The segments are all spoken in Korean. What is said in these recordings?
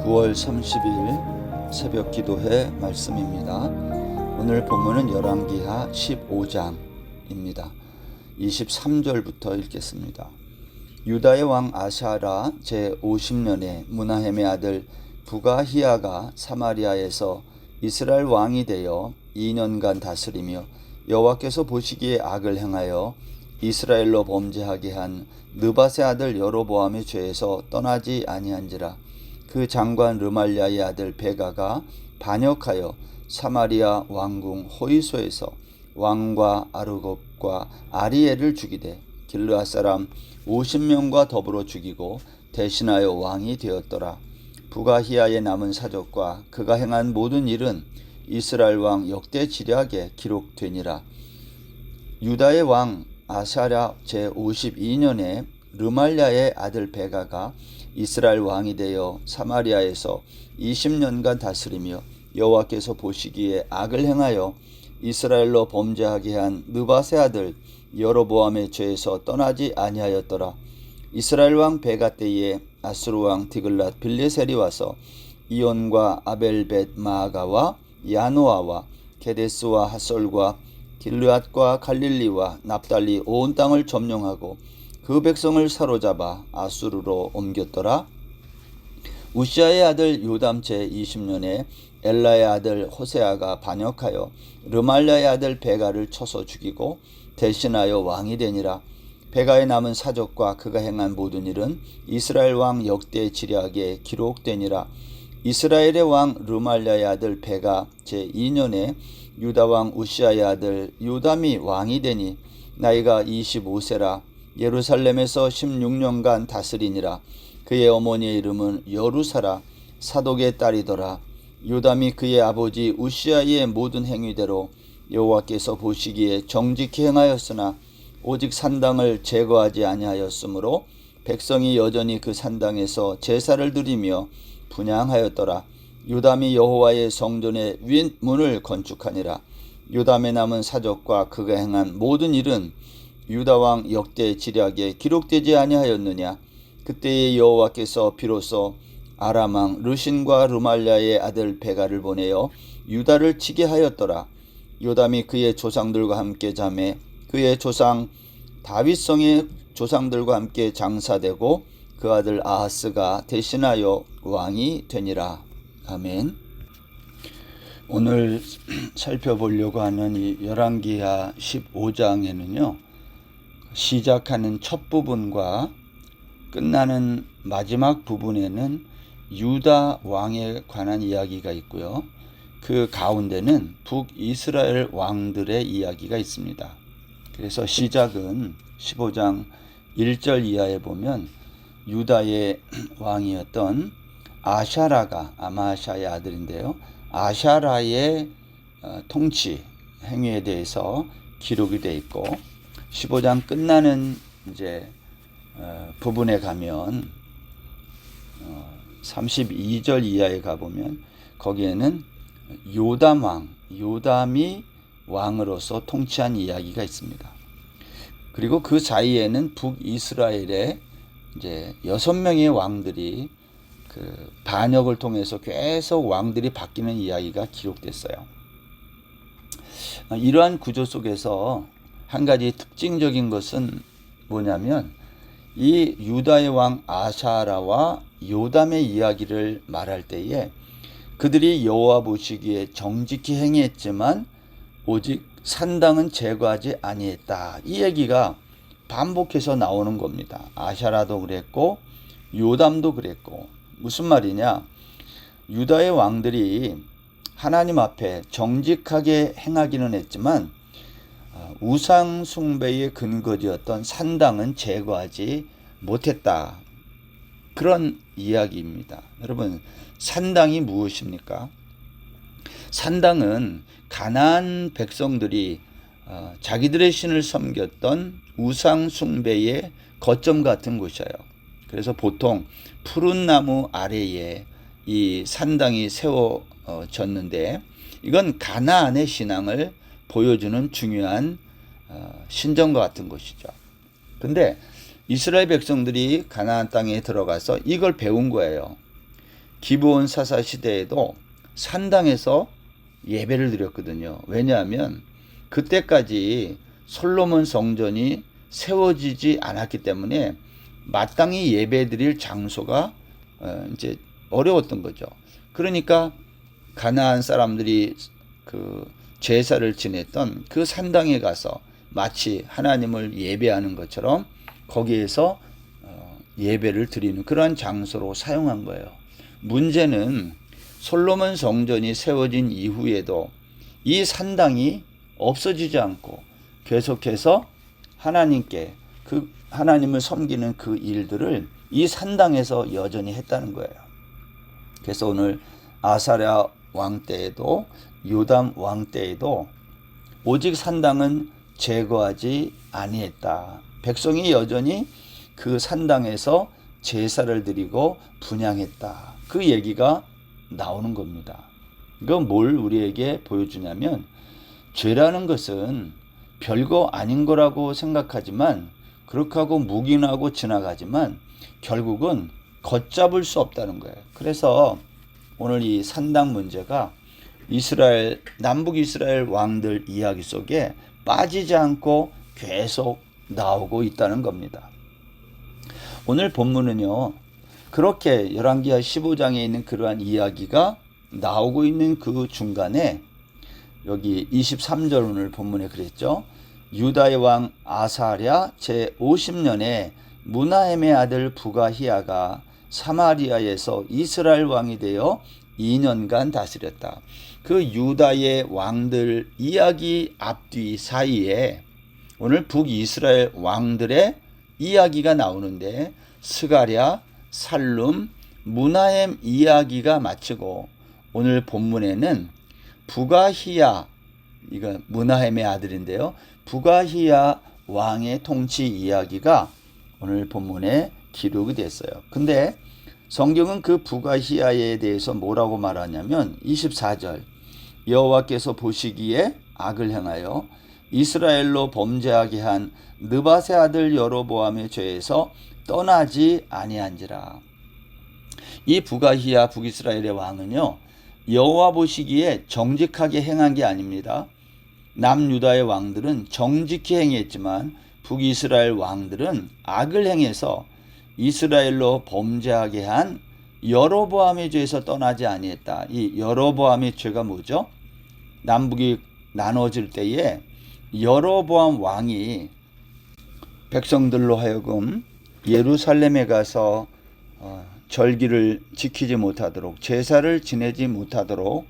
9월 30일 새벽 기도회 말씀입니다. 오늘 본문은 열왕기하 15장입니다. 23절부터 읽겠습니다. 유다의 왕 아샤라 제50년에 므나헴의 아들 부가히야가 사마리아에서 이스라엘 왕이 되어 2년간 다스리며 여호와께서 보시기에 악을 행하여 이스라엘로 범죄하게 한 느밧의 아들 여로보암의 죄에서 떠나지 아니한지라. 그 장관 르말랴의 아들 베가가 반역하여 사마리아 왕궁 호이소에서 왕과 아르곱과 아리엘을 죽이되 길르앗 사람 50명과 더불어 죽이고 대신하여 왕이 되었더라. 부가히야의 남은 사적과 그가 행한 모든 일은 이스라엘 왕 역대 지략에 기록되니라. 유다의 왕 아샤랴 제52년에 르말랴의 아들 베가가 이스라엘 왕이 되어 사마리아에서 20년간 다스리며 여호와께서 보시기에 악을 행하여 이스라엘로 범죄하게 한 느밧의 아들 여로보암의 죄에서 떠나지 아니하였더라. 이스라엘 왕 베가 때에 아수르 왕 디글랏 빌레셀이 와서 이온과 아벨벳 마아가와 야노아와 게데스와 핫솔과 길르앗과 갈릴리와 납달리 온 땅을 점령하고 그 백성을 사로잡아 아수르로 옮겼더라. 우시아의 아들 요담 제20년에 엘라의 아들 호세아가 반역하여 르말랴의 아들 베가를 쳐서 죽이고 대신하여 왕이 되니라. 베가의 남은 사적과 그가 행한 모든 일은 이스라엘 왕 역대 지략에 기록되니라. 이스라엘의 왕 르말랴의 아들 베가 제2년에 유다 왕 우시아의 아들 요담이 왕이 되니 나이가 25세라. 예루살렘에서 16년간 다스리니라. 그의 어머니의 이름은 여루사라 사독의 딸이더라. 요담이 그의 아버지 우시아의 모든 행위대로 여호와께서 보시기에 정직히 행하였으나 오직 산당을 제거하지 아니하였으므로 백성이 여전히 그 산당에서 제사를 드리며 분향하였더라. 요담이 여호와의 성전의 윗문을 건축하니라. 요담의 남은 사적과 그가 행한 모든 일은 유다 왕 역대 지략에 기록되지 아니하였느냐. 그때의 여호와께서 비로소 아람 왕 르신과 르말랴의 아들 베가를 보내어 유다를 치게 하였더라. 요담이 그의 조상들과 함께 자매 그의 조상 다윗성의 조상들과 함께 장사되고 그 아들 아하스가 대신하여 왕이 되니라. 아멘. 오늘 살펴보려고 하는 이 열왕기하 15장에는요. 시작하는 첫 부분과 끝나는 마지막 부분에는 유다 왕에 관한 이야기가 있고요. 그 가운데는 북이스라엘 왕들의 이야기가 있습니다. 그래서 시작은 15장 1절 이하에 보면 유다의 왕이었던 아샤라가 아마샤의 아들인데요. 아샤라의 통치 행위에 대해서 기록이 되어 있고 15장 끝나는 이제 부분에 가면 32절 이하에 가보면 거기에는 요담 왕, 요담이 왕으로서 통치한 이야기가 있습니다. 그리고 그 사이에는 북이스라엘의 이제 6명의 왕들이 그 반역을 통해서 계속 왕들이 바뀌는 이야기가 기록됐어요. 이러한 구조 속에서 한 가지 특징적인 것은 뭐냐면 이 유다의 왕 아샤라와 요담의 이야기를 말할 때에 그들이 여호와 보시기에 정직히 행했지만 오직 산당은 제거하지 아니했다. 이 얘기가 반복해서 나오는 겁니다. 아샤라도 그랬고 요담도 그랬고. 무슨 말이냐? 유다의 왕들이 하나님 앞에 정직하게 행하기는 했지만 우상 숭배의 근거지였던 산당은 제거하지 못했다. 그런 이야기입니다. 여러분, 산당이 무엇입니까? 산당은 가나안 백성들이 자기들의 신을 섬겼던 우상 숭배의 거점 같은 곳이에요. 그래서 보통 푸른 나무 아래에 이 산당이 세워졌는데 이건 가나안의 신앙을 보여주는 중요한 신전과 같은 것이죠. 근데 이스라엘 백성들이 가나안 땅에 들어가서 이걸 배운 거예요. 기브온 사사 시대에도 산당에서 예배를 드렸거든요. 왜냐하면 그때까지 솔로몬 성전이 세워지지 않았기 때문에 마땅히 예배드릴 장소가 이제 어려웠던 거죠. 그러니까 가나안 사람들이 그 제사를 지냈던 그 산당에 가서 마치 하나님을 예배하는 것처럼 거기에서 예배를 드리는 그러한 장소로 사용한 거예요. 문제는 솔로몬 성전이 세워진 이후에도 이 산당이 없어지지 않고 계속해서 하나님께 그 하나님을 섬기는 그 일들을 이 산당에서 여전히 했다는 거예요. 그래서 오늘 아사랴 왕 때에도 요담 왕 때에도 오직 산당은 제거하지 아니했다. 백성이 여전히 그 산당에서 제사를 드리고 분향했다. 그 얘기가 나오는 겁니다. 이건 뭘 우리에게 보여주냐면 죄라는 것은 별거 아닌 거라고 생각하지만 그렇게 하고 묵인하고 지나가지만 결국은 걷잡을 수 없다는 거예요. 그래서 오늘 이 산당 문제가 이스라엘 남북 이스라엘 왕들 이야기 속에 빠지지 않고 계속 나오고 있다는 겁니다. 오늘 본문은요. 그렇게 열왕기하 15장에 있는 그러한 이야기가 나오고 있는 그 중간에 여기 23절 오늘 본문에 그랬죠. 유다의 왕 아사랴 제50년에 무나헴의 아들 부가히야가 사마리아에서 이스라엘 왕이 되어 2년간 다스렸다. 그 유다의 왕들 이야기 앞뒤 사이에 오늘 북이스라엘 왕들의 이야기가 나오는데 스가랴, 살룸, 무나헴 이야기가 마치고 오늘 본문에는 부가히야, 이거 무나헴의 아들인데요. 부가히야 왕의 통치 이야기가 오늘 본문에 기록이 됐어요. 근데 성경은 그 부가히야에 대해서 뭐라고 말하냐면 24절 여호와께서 보시기에 악을 행하여 이스라엘로 범죄하게 한 느밧의 아들 여로보암의 죄에서 떠나지 아니한지라. 이 부가히야 북이스라엘의 왕은요 여호와 보시기에 정직하게 행한 게 아닙니다. 남유다의 왕들은 정직히 행했지만 북이스라엘 왕들은 악을 행해서 이스라엘로 범죄하게 한 여로보암의 죄에서 떠나지 아니했다. 이 여로보암의 죄가 뭐죠? 남북이 나눠질 때에 여로보암 왕이 백성들로 하여금 예루살렘에 가서 절기를 지키지 못하도록 제사를 지내지 못하도록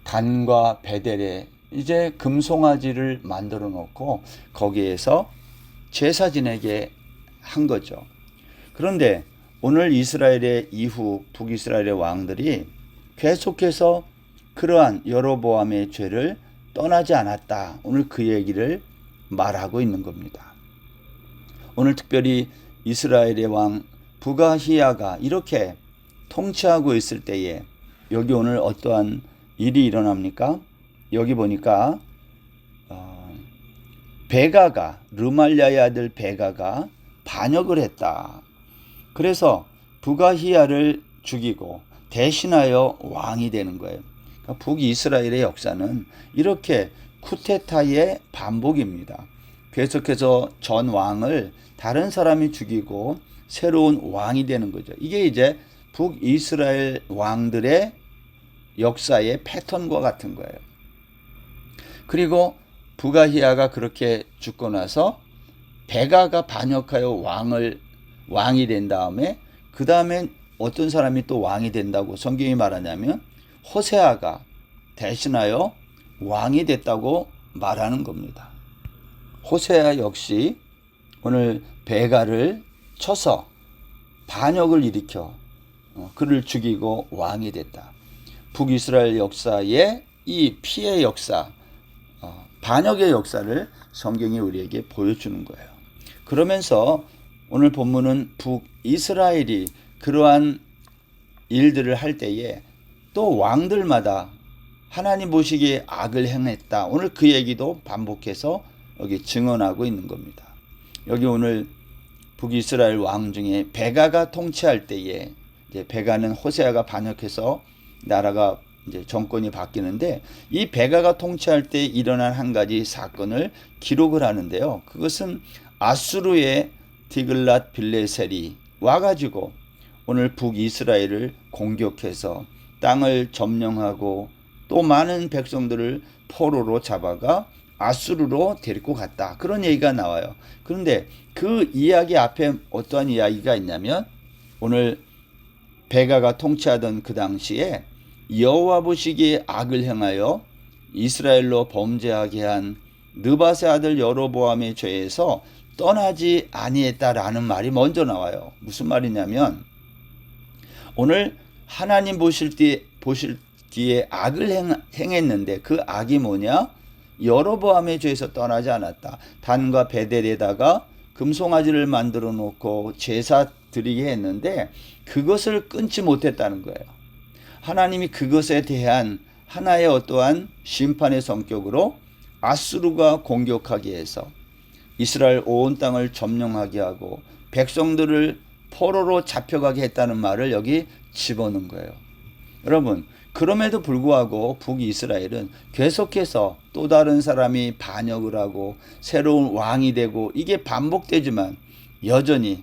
단과 베델에 이제 금송아지를 만들어 놓고 거기에서 제사 지내게 한 거죠. 그런데 오늘 이스라엘의 이후 북이스라엘의 왕들이 계속해서 그러한 여로보암의 죄를 떠나지 않았다. 오늘 그 얘기를 말하고 있는 겁니다. 오늘 특별히 이스라엘의 왕 부가히야가 이렇게 통치하고 있을 때에 여기 오늘 어떠한 일이 일어납니까? 여기 보니까 베가가 르말랴의 아들 베가가 반역을 했다. 그래서 부가히야를 죽이고 대신하여 왕이 되는 거예요. 그러니까 북이스라엘의 역사는 이렇게 쿠데타의 반복입니다. 계속해서 전 왕을 다른 사람이 죽이고 새로운 왕이 되는 거죠. 이게 이제 북이스라엘 왕들의 역사의 패턴과 같은 거예요. 그리고 부가히야가 그렇게 죽고 나서 베가가 반역하여 왕이 된 다음에 그 다음에 어떤 사람이 또 왕이 된다고 성경이 말하냐면 호세아가 대신하여 왕이 됐다고 말하는 겁니다. 호세아 역시 오늘 베가를 쳐서 반역을 일으켜 그를 죽이고 왕이 됐다. 북이스라엘 역사의 이 피해 역사, 반역의 역사를 성경이 우리에게 보여주는 거예요. 그러면서 오늘 본문은 북이스라엘이 그러한 일들을 할 때에 또 왕들마다 하나님 보시기에 악을 행했다. 오늘 그 얘기도 반복해서 여기 증언하고 있는 겁니다. 여기 오늘 북이스라엘 왕 중에 베가가 통치할 때에 이제 베가는 호세아가 반역해서 나라가 이제 정권이 바뀌는데, 이 베가가 통치할 때 일어난 한 가지 사건을 기록을 하는데요. 그것은 아수르의 디글랏 빌레셀이 와가지고 오늘 북이스라엘을 공격해서 땅을 점령하고 또 많은 백성들을 포로로 잡아가 아수르로 데리고 갔다. 그런 얘기가 나와요. 그런데 그 이야기 앞에 어떠한 이야기가 있냐면, 오늘 베가가 통치하던 그 당시에 여호와 보시기에 악을 행하여 이스라엘로 범죄하게 한 느밧의 아들 여로보암의 죄에서 떠나지 아니했다라는 말이 먼저 나와요. 무슨 말이냐면, 오늘 하나님 보실기에 악을 행했는데 그 악이 뭐냐? 여로보암의 죄에서 떠나지 않았다. 단과 베델에다가 금송아지를 만들어 놓고 제사 드리게 했는데 그것을 끊지 못했다는 거예요. 하나님이 그것에 대한 하나의 어떠한 심판의 성격으로 아수르가 공격하게 해서 이스라엘 온 땅을 점령하게 하고 백성들을 포로로 잡혀가게 했다는 말을 여기 집어넣은 거예요. 여러분, 그럼에도 불구하고 북이스라엘은 계속해서 또 다른 사람이 반역을 하고 새로운 왕이 되고 이게 반복되지만 여전히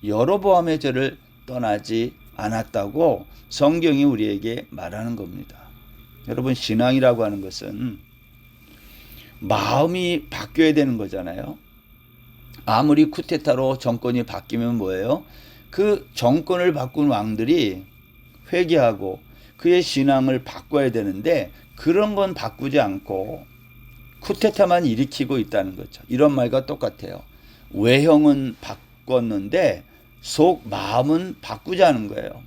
여로보암의 죄를 떠나지 않았다고 성경이 우리에게 말하는 겁니다. 여러분, 신앙이라고 하는 것은 마음이 바뀌어야 되는 거잖아요. 아무리 쿠데타로 정권이 바뀌면 뭐예요? 그 정권을 바꾼 왕들이 회개하고 그의 신앙을 바꿔야 되는데 그런 건 바꾸지 않고 쿠데타만 일으키고 있다는 거죠. 이런 말과 똑같아요. 외형은 바꿨는데 속 마음은 바꾸지 않은 거예요.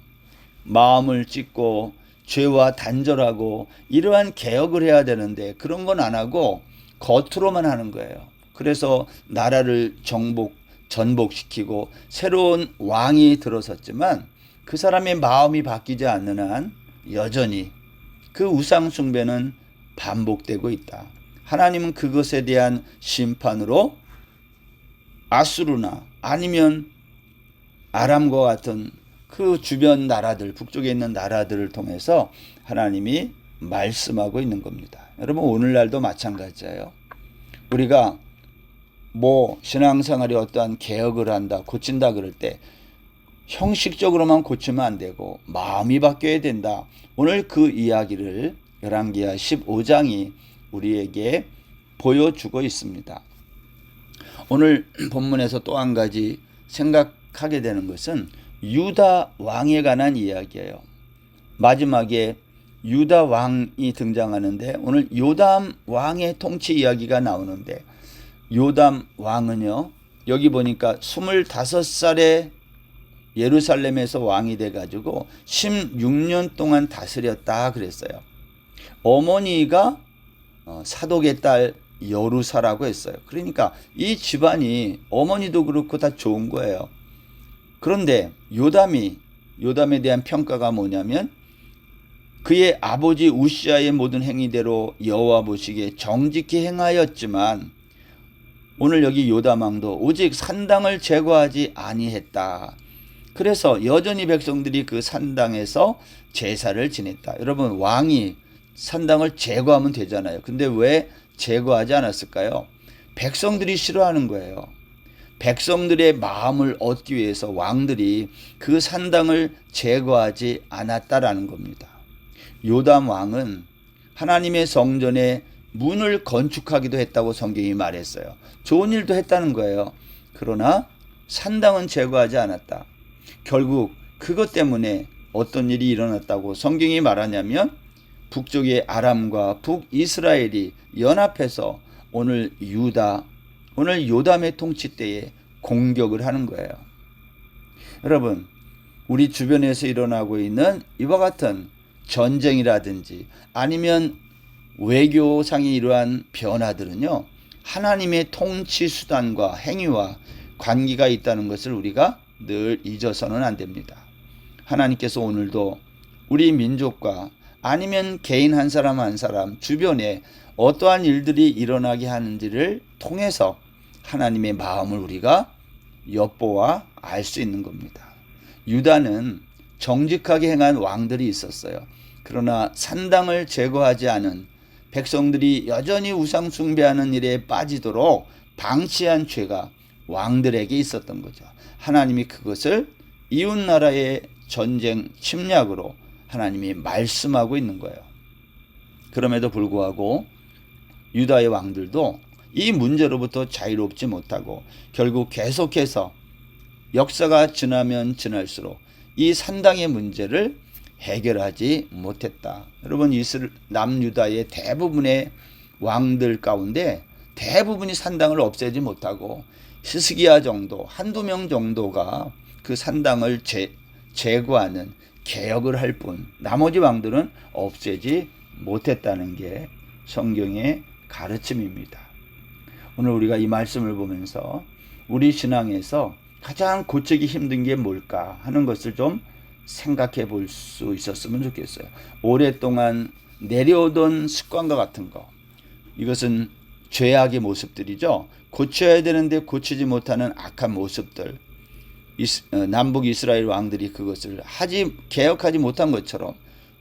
마음을 찢고 죄와 단절하고 이러한 개혁을 해야 되는데 그런 건 안 하고 겉으로만 하는 거예요. 그래서 나라를 전복시키고 새로운 왕이 들어섰지만 그 사람의 마음이 바뀌지 않는 한 여전히 그 우상 숭배는 반복되고 있다. 하나님은 그것에 대한 심판으로 아수르나 아니면 아람과 같은 그 주변 나라들, 북쪽에 있는 나라들을 통해서 하나님이 말씀하고 있는 겁니다. 여러분, 오늘날도 마찬가지예요. 우리가 신앙생활이 어떠한 개혁을 한다, 고친다 그럴 때 형식적으로만 고치면 안 되고 마음이 바뀌어야 된다. 오늘 그 이야기를 열왕기하 15장이 우리에게 보여주고 있습니다. 오늘 본문에서 또 한 가지 생각하게 되는 것은 유다 왕에 관한 이야기예요. 마지막에 유다 왕이 등장하는데 오늘 요담 왕의 통치 이야기가 나오는데, 요담 왕은요, 여기 보니까 25살에 예루살렘에서 왕이 돼가지고 16년 동안 다스렸다 그랬어요. 어머니가 사독의 딸 여루사라고 했어요. 그러니까 이 집안이 어머니도 그렇고 다 좋은 거예요. 그런데 요담에 대한 평가가 뭐냐면, 그의 아버지 우시아의 모든 행위대로 여호와 보시기에 정직히 행하였지만 오늘 여기 요담 왕도 오직 산당을 제거하지 아니했다. 그래서 여전히 백성들이 그 산당에서 제사를 지냈다. 여러분, 왕이 산당을 제거하면 되잖아요. 근데 왜 제거하지 않았을까요? 백성들이 싫어하는 거예요. 백성들의 마음을 얻기 위해서 왕들이 그 산당을 제거하지 않았다라는 겁니다. 요담 왕은 하나님의 성전에 문을 건축하기도 했다고 성경이 말했어요. 좋은 일도 했다는 거예요. 그러나 산당은 제거하지 않았다. 결국 그것 때문에 어떤 일이 일어났다고 성경이 말하냐면, 북쪽의 아람과 북이스라엘이 연합해서 오늘 요담의 통치 때에 공격을 하는 거예요. 여러분, 우리 주변에서 일어나고 있는 이와 같은 전쟁이라든지 아니면 외교상의 이러한 변화들은요, 하나님의 통치 수단과 행위와 관계가 있다는 것을 우리가 늘 잊어서는 안 됩니다. 하나님께서 오늘도 우리 민족과 아니면 개인 한 사람 한 사람 주변에 어떠한 일들이 일어나게 하는지를 통해서 하나님의 마음을 우리가 엿보아 알 수 있는 겁니다. 유다는 정직하게 행한 왕들이 있었어요. 그러나 산당을 제거하지 않은 백성들이 여전히 우상 숭배하는 일에 빠지도록 방치한 죄가 왕들에게 있었던 거죠. 하나님이 그것을 이웃나라의 전쟁 침략으로 하나님이 말씀하고 있는 거예요. 그럼에도 불구하고 유다의 왕들도 이 문제로부터 자유롭지 못하고 결국 계속해서 역사가 지나면 지날수록 이 산당의 문제를 해결하지 못했다. 여러분, 남유다의 대부분의 왕들 가운데 대부분이 산당을 없애지 못하고 히스기야 정도, 한두 명 정도가 그 산당을 제거하는 개혁을 할 뿐, 나머지 왕들은 없애지 못했다는 게 성경의 가르침입니다. 오늘 우리가 이 말씀을 보면서 우리 신앙에서 가장 고치기 힘든 게 뭘까 하는 것을 좀 생각해 볼 수 있었으면 좋겠어요. 오랫동안 내려오던 습관과 같은 거, 이것은 죄악의 모습들이죠. 고쳐야 되는데 고치지 못하는 악한 모습들, 남북 이스라엘 왕들이 그것을 개혁하지 못한 것처럼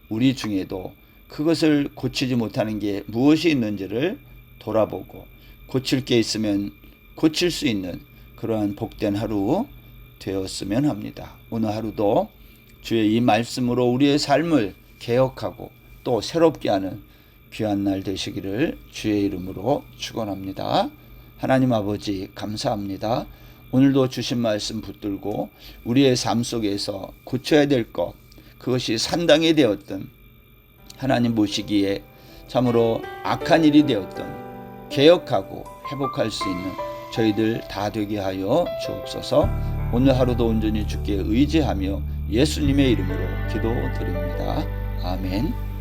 우리 중에도 그것을 고치지 못하는 게 무엇이 있는지를 돌아보고 고칠 게 있으면 고칠 수 있는 그러한 복된 하루 되었으면 합니다. 오늘 하루도 주의 이 말씀으로 우리의 삶을 개혁하고 또 새롭게 하는 귀한 날 되시기를 주의 이름으로 축원합니다. 하나님 아버지 감사합니다. 오늘도 주신 말씀 붙들고 우리의 삶 속에서 고쳐야 될 것, 그것이 산당이 되었든 하나님 보시기에 참으로 악한 일이 되었든 개혁하고 회복할 수 있는 저희들 다 되게 하여 주옵소서. 오늘 하루도 온전히 주께 의지하며 예수님의 이름으로 기도드립니다. 아멘.